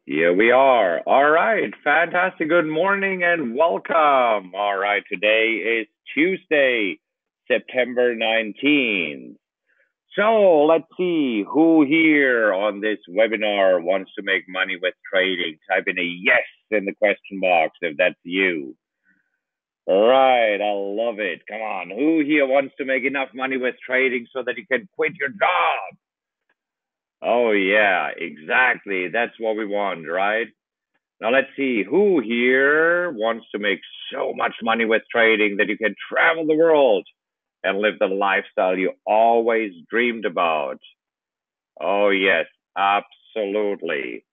Here we are. All right. Fantastic. Good morning and welcome. All right. Today is Tuesday, September 19th. So let's see who here on this webinar wants to make money with trading. Type in a yes in the question box if that's you. All right. I love it. Come on. Who here wants to make enough money with trading so that you can quit your job? Oh, yeah, exactly. That's what we want, right? Now let's see who here wants to make so much money with trading that you can travel the world and live the lifestyle you always dreamed about. Oh, yes, absolutely.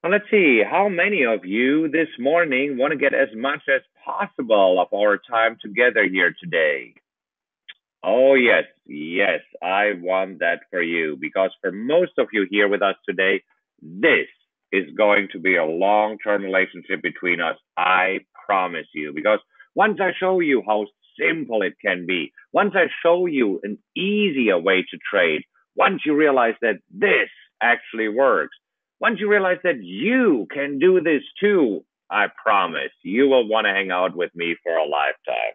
Now let's see how many of you this morning want to get as much as possible of our time together here today. Oh, yes, yes, I want that for you because for most of you here with us today, this is going to be a long term relationship between us. I promise you. Because once I show you how simple it can be, once I show you an easier way to trade, once you realize that this actually works, once you realize that you can do this too, I promise you will want to hang out with me for a lifetime.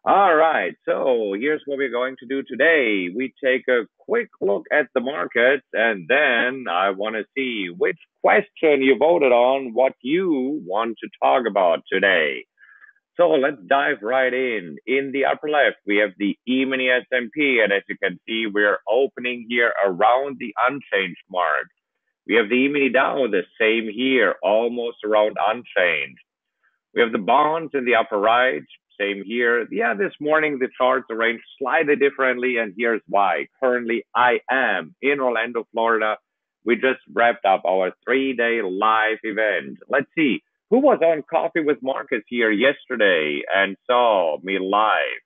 All right, so here's what we're going to do today. We take a quick look at the markets, and then I want to see which question you voted on, what you want to talk about today. So let's dive right in. In the upper left, we have the E-mini S&P, and as you can see, we're opening here around the unchanged mark. We have the E-mini Dow, the same here, almost around unchanged. We have the bonds in the upper right, same here. Yeah, this morning the charts arranged slightly differently, and here's why. Currently, I am in Orlando, Florida. We just wrapped up our 3-day live event. Let's see who was on Coffee with Markus here yesterday and saw me live.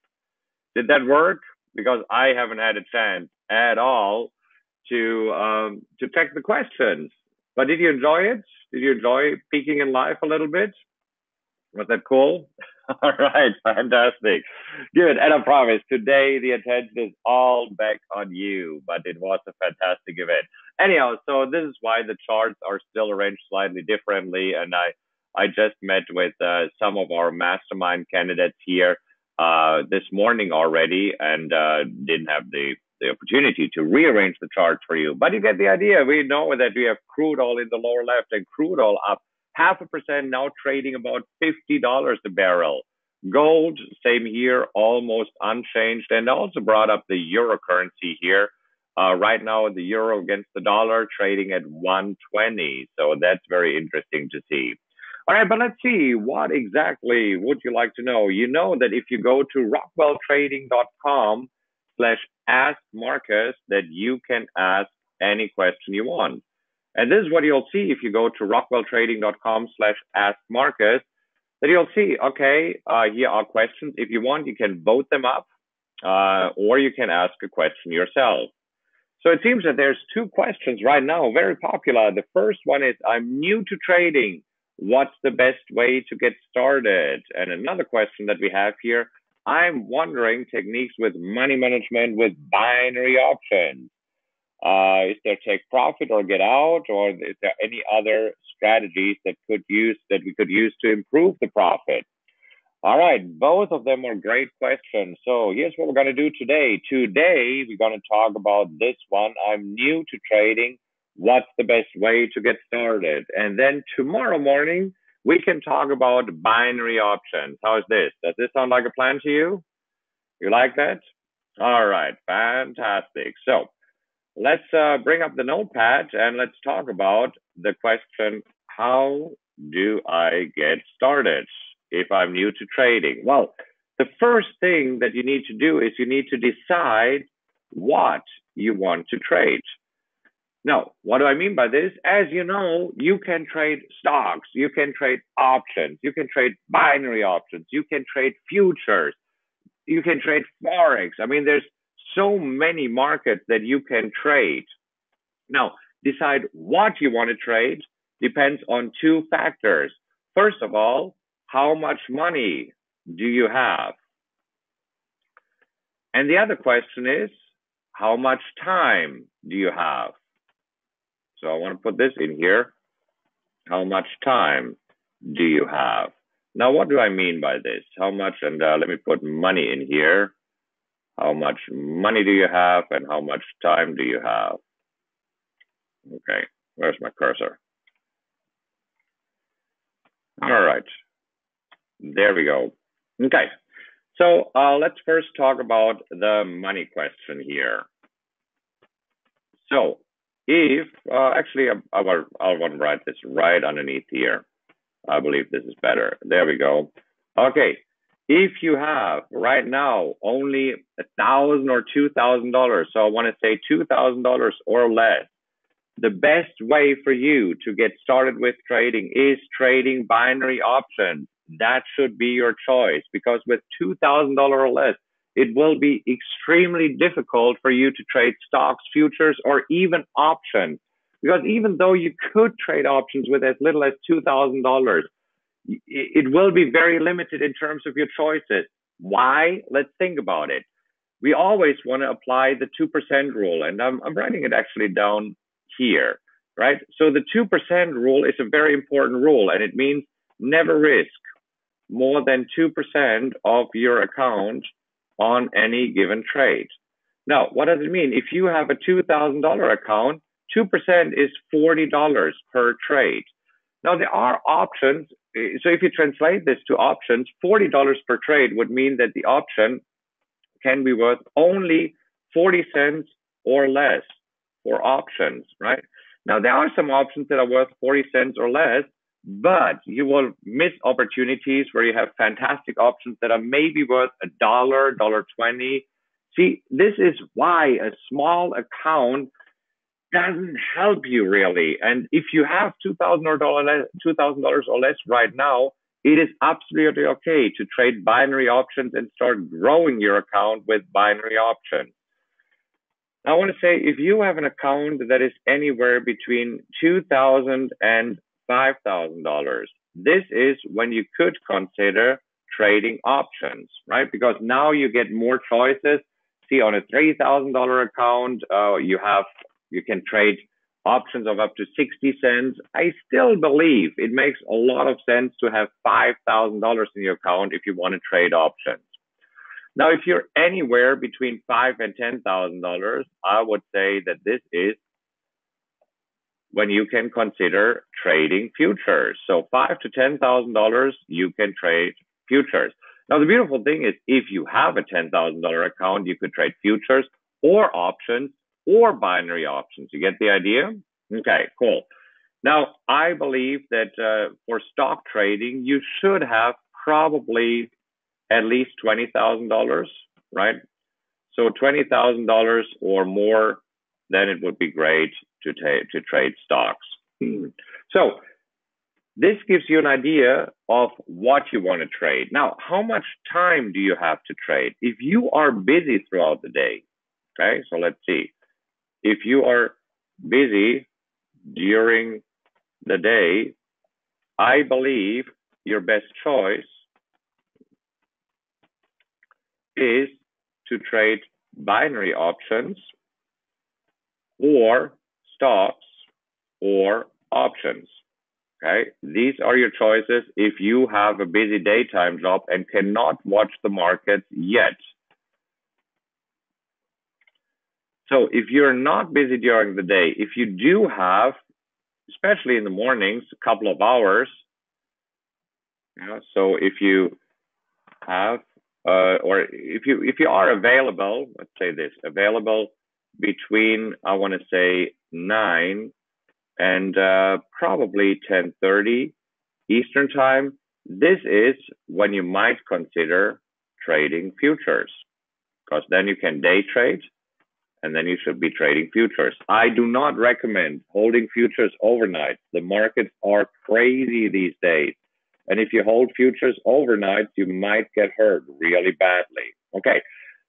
Did that work? Because I haven't had a chance at all to check the questions. But did you enjoy it? Did you enjoy peeking in live a little bit? Was that cool? All right, fantastic. Good. And I promise today the attention is all back on you, but it was a fantastic event. Anyhow, so this is why the charts are still arranged slightly differently. And I just met with some of our mastermind candidates here this morning already and didn't have the opportunity to rearrange the charts for you. But you get the idea. We know that we have crude oil in the lower left and crude oil up 0.5%, now trading about $50 a barrel. Gold, same here, almost unchanged. And I also brought up the euro currency here. Right now, the euro against the dollar trading at 120. So that's very interesting to see. All right, but let's see. What exactly would you like to know? You know that if you go to rockwelltrading.com/askmarkus, that you can ask any question you want. And this is what you'll see if you go to rockwelltrading.com/askmarkus, that you'll see, okay, here are questions. If you want, you can vote them up, or you can ask a question yourself. So it seems that there's two questions right now, very popular. The first one is, I'm new to trading. What's the best way to get started? And another question that we have here, I'm wondering techniques with money management with binary options. Is there take profit or get out, or is there any other strategies that we could use to improve the profit? All right, both of them are great questions. So here's what we're going to do today. Today, we're going to talk about this one. I'm new to trading. What's the best way to get started? And then tomorrow morning, we can talk about binary options. How's this? Does this sound like a plan to you? You like that? All right, fantastic. So let's bring up the notepad and let's talk about the question, how do I get started if I'm new to trading? Well, the first thing that you need to do is you need to decide what you want to trade. Now, what do I mean by this? As you know, you can trade stocks, you can trade options, you can trade binary options, you can trade futures, you can trade Forex. I mean, there's so many markets that you can trade. Now, decide what you want to trade depends on two factors. First of all, how much money do you have? And the other question is, how much time do you have? So I want to put this in here. How much time do you have? Now, what do I mean by this? How much, and let me put money in here. How much money do you have and how much time do you have? Okay, where's my cursor? All right, there we go. Okay, so let's first talk about the money question here. So if, actually, I want to write this right underneath here. I believe this is better. There we go. Okay, if you have right now only $1,000 or $2,000, so I want to say $2,000 or less, the best way for you to get started with trading is trading binary options. That should be your choice, because with $2,000 or less, it will be extremely difficult for you to trade stocks, futures, or even options. Because even though you could trade options with as little as $2,000, it will be very limited in terms of your choices. Why? Let's think about it. We always want to apply the 2% rule, and I'm writing it actually down here, right? So the 2% rule is a very important rule, and it means never risk more than 2% of your account on any given trade. Now, what does it mean? If you have a $2,000 account, 2% is $40 per trade. Now, there are options. So if you translate this to options, $40 per trade would mean that the option can be worth only 40 cents or less for options, right? Now, there are some options that are worth 40 cents or less, but you will miss opportunities where you have fantastic options that are maybe worth $1, $1.20. See, this is why a small account doesn't help you really. And if you have $2,000 or less right now, it is absolutely okay to trade binary options and start growing your account with binary options. I want to say, if you have an account that is anywhere between $2,000 and $5,000, this is when you could consider trading options, right? Because now you get more choices. See, on a $3,000 account, you can trade options of up to 60 cents. I still believe it makes a lot of sense to have $5,000 in your account if you want to trade options. Now, if you're anywhere between $5,000 and $10,000, I would say that this is when you can consider trading futures. So $5,000 to $10,000, you can trade futures. Now, the beautiful thing is, if you have a $10,000 account, you could trade futures or options or binary options. You get the idea? Okay, cool. Now, I believe that for stock trading, you should have probably at least $20,000, right? So $20,000 or more, then it would be great to trade stocks. So this gives you an idea of what you want to trade. Now, how much time do you have to trade? If you are busy throughout the day, okay, so let's see. If you are busy during the day, I believe your best choice is to trade binary options or stocks or options. Okay, these are your choices if you have a busy daytime job and cannot watch the markets yet. So if you're not busy during the day, if you do have, especially in the mornings, a couple of hours, so if you have, or if you are available, let's say this, available between, I want to say 9 and probably 10:30 Eastern time, this is when you might consider trading futures, because then you can day trade and then you should be trading futures. I do not recommend holding futures overnight. The markets are crazy these days. And if you hold futures overnight, you might get hurt really badly. Okay.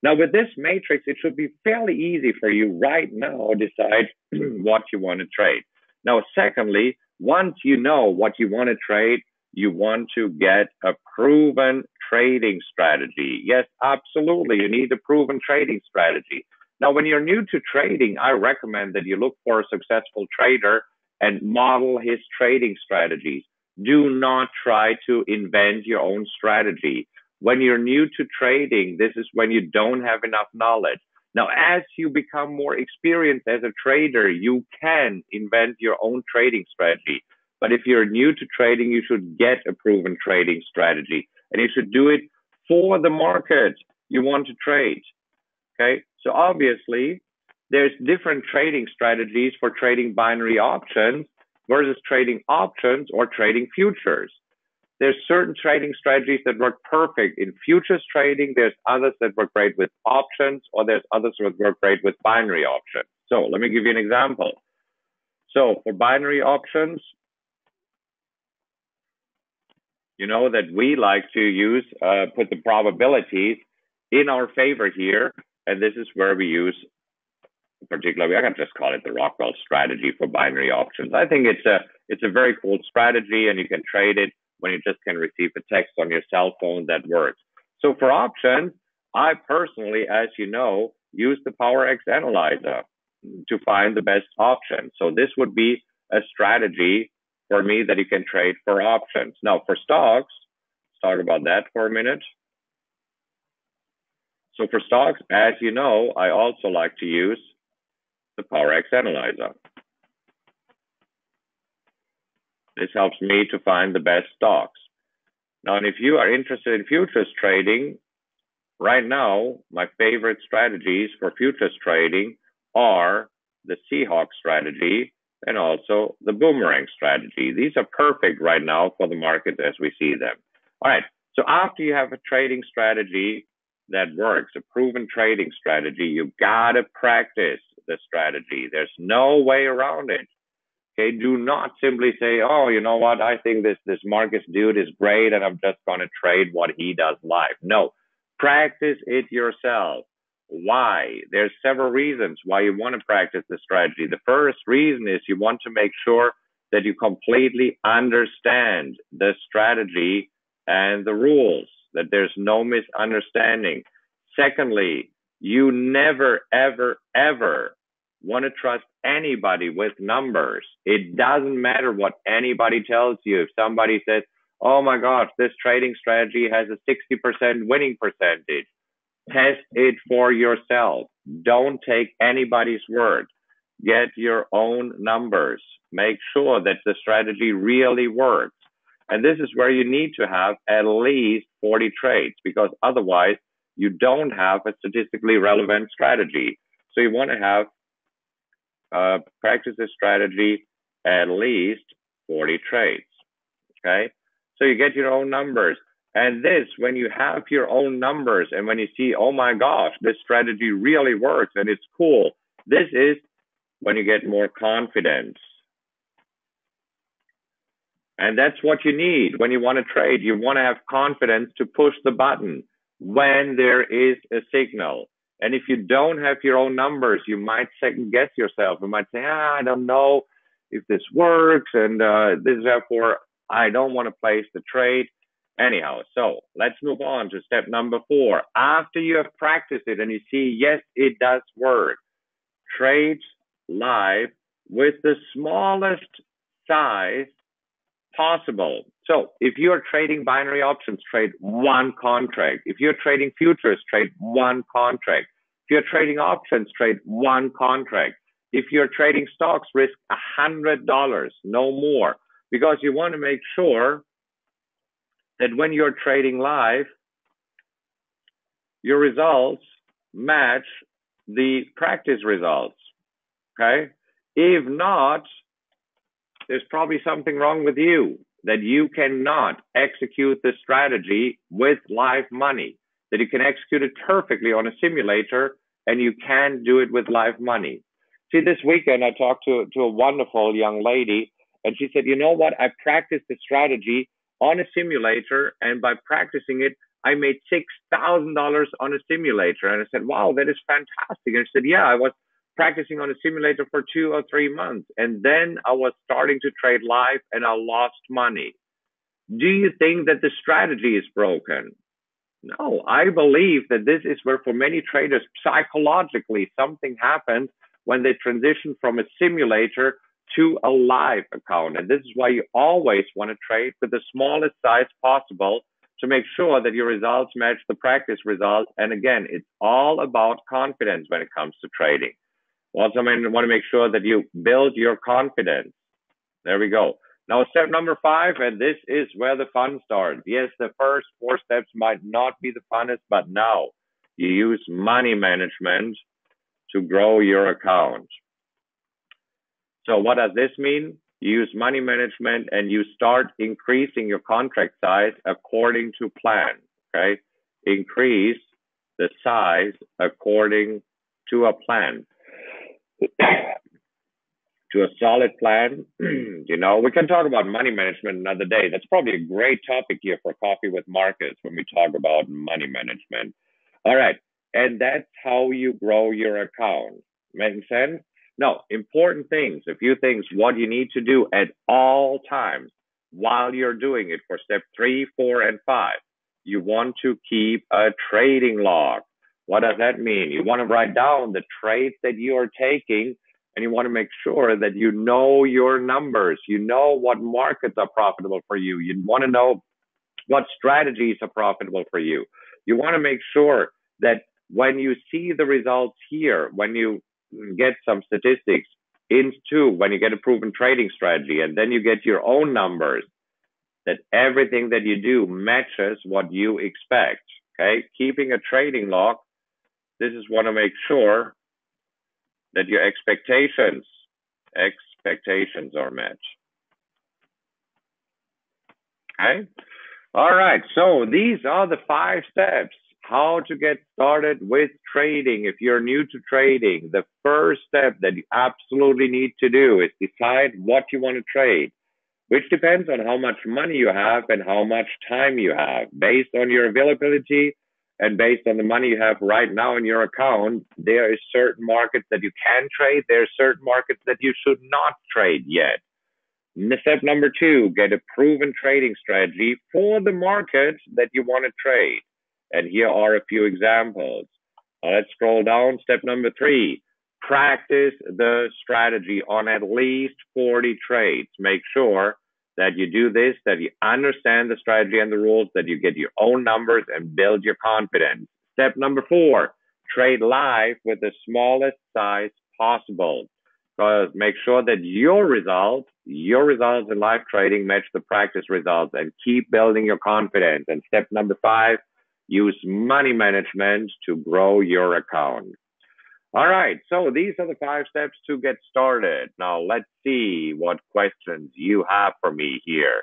Now with this matrix, it should be fairly easy for you right now to decide what you want to trade. Now, secondly, once you know what you want to trade, you want to get a proven trading strategy. Yes, absolutely. You need a proven trading strategy. Now, when you're new to trading, I recommend that you look for a successful trader and model his trading strategies. Do not try to invent your own strategy. When you're new to trading, this is when you don't have enough knowledge. Now, as you become more experienced as a trader, you can invent your own trading strategy. But if you're new to trading, you should get a proven trading strategy and you should do it for the market you want to trade. Okay, so obviously there's different trading strategies for trading binary options versus trading options or trading futures. There's certain trading strategies that work perfect in futures trading. There's others that work great with options, or there's others that work great with binary options. So let me give you an example. So for binary options, you know that we like to use, put the probabilities in our favor here. And this is where we use, particularly, I can just call it the Rockwell strategy for binary options. I think it's a very cool strategy, and you can trade it when you just can receive a text on your cell phone that works. So for options, I personally, as you know, use the PowerX analyzer to find the best option. So this would be a strategy for me that you can trade for options. Now for stocks, let's talk about that for a minute. So for stocks, as you know, I also like to use the PowerX analyzer. This helps me to find the best stocks. Now, and if you are interested in futures trading, right now, my favorite strategies for futures trading are the Seahawk strategy and also the boomerang strategy. These are perfect right now for the market as we see them. All right, so after you have a trading strategy that works, a proven trading strategy, you gotta practice the strategy. There's no way around it. Okay, do not simply say, oh, you know what, I think this Markus dude is great and I'm just gonna trade what he does live. No, practice it yourself. Why? There's several reasons why you want to practice the strategy. The first reason is you want to make sure that you completely understand the strategy and the rules, that there's no misunderstanding. Secondly, you never, ever, ever want to trust anybody with numbers. It doesn't matter what anybody tells you. If somebody says, oh my gosh, this trading strategy has a 60% winning percentage, test it for yourself. Don't take anybody's word. Get your own numbers. Make sure that the strategy really works. And this is where you need to have at least 40 trades, because otherwise you don't have a statistically relevant strategy. So you want to have practice this strategy at least 40 trades. Okay, so you get your own numbers. And this, when you have your own numbers and when you see, oh my gosh, this strategy really works and it's cool, this is when you get more confidence. And that's what you need when you want to trade. You want to have confidence to push the button when there is a signal. And if you don't have your own numbers, you might second guess yourself. You might say, I don't know if this works, and this is therefore I don't want to place the trade. Anyhow, so let's move on to step number 4. After you have practiced it and you see, yes, it does work, trade live with the smallest size possible. So if you're trading binary options, trade one contract. If you're trading futures, trade one contract. If you're trading options, trade one contract. If you're trading stocks, risk $100, no more, because you want to make sure that when you're trading live, your results match the practice results, okay? If not, there's probably something wrong with you, that you cannot execute the strategy with live money, that you can execute it perfectly on a simulator and you can do it with live money. See, this weekend I talked to a wonderful young lady, and she said, you know what, I practiced the strategy on a simulator, and by practicing it, I made $6,000 on a simulator. And I said, wow, that is fantastic. And she said, yeah, I was practicing on a simulator for 2 or 3 months. And then I was starting to trade live and I lost money. Do you think that the strategy is broken? No, I believe that this is where, for many traders, psychologically, something happens when they transition from a simulator to a live account. And this is why you always want to trade with the smallest size possible to make sure that your results match the practice results. And again, it's all about confidence when it comes to trading. Also, I want to make sure that you build your confidence. There we go. Now, step number 5, and this is where the fun starts. Yes, the first 4 steps might not be the funnest, but now you use money management to grow your account. So what does this mean? You use money management and you start increasing your contract size according to plan, okay? Increase the size according to a plan. To a solid plan. We can talk about money management another day. That's probably a great topic here for Coffee with Markus when we talk about money management. All right. And that's how you grow your account. Making sense? No, important things, a few things, what you need to do at all times while you're doing it for step 3, 4, and 5. You want to keep a trading log. What does that mean? You want to write down the trades that you are taking, and you want to make sure that you know your numbers. You know what markets are profitable for you. You want to know what strategies are profitable for you. You want to make sure that when you see the results here, when you get some statistics into, when you get a proven trading strategy, and then you get your own numbers, that everything that you do matches what you expect. Okay, keeping a trading log. This is want to make sure that your expectations are met. Okay. All right. So these are the 5 steps how to get started with trading. If you're new to trading, the first step that you absolutely need to do is decide what you want to trade, which depends on how much money you have and how much time you have. Based on your availability and based on the money you have right now in your account, there is certain markets that you can trade. There are certain markets that you should not trade yet. Step number 2, get a proven trading strategy for the market that you want to trade. And here are a few examples. Let's scroll down. Step number 3, practice the strategy on at least 40 trades. Make sure that you do this, that you understand the strategy and the rules, that you get your own numbers and build your confidence. Step number 4, trade live with the smallest size possible. Make sure that your results in live trading match the practice results, and keep building your confidence. And step number 5, use money management to grow your account. All right, so these are the 5 steps to get started. Now let's see what questions you have for me here.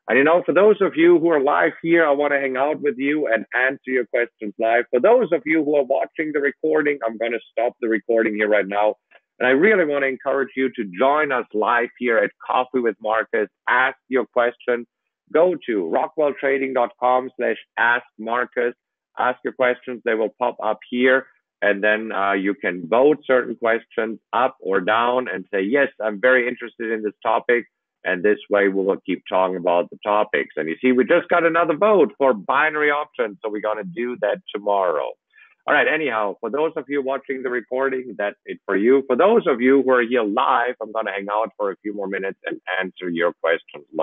And for those of you who are live here, I want to hang out with you and answer your questions live. For those of you who are watching the recording, I'm going to stop the recording here right now. And I really want to encourage you to join us live here at Coffee with Markus. Ask your question. Go to rockwelltrading.com/askmarkus. Ask your questions. They will pop up here. And then you can vote certain questions up or down and say, yes, I'm very interested in this topic. And this way we will keep talking about the topics. And you see, we just got another vote for binary options. So we're going to do that tomorrow. All right. Anyhow, for those of you watching the recording, that's it for you. For those of you who are here live, I'm going to hang out for a few more minutes and answer your questions live.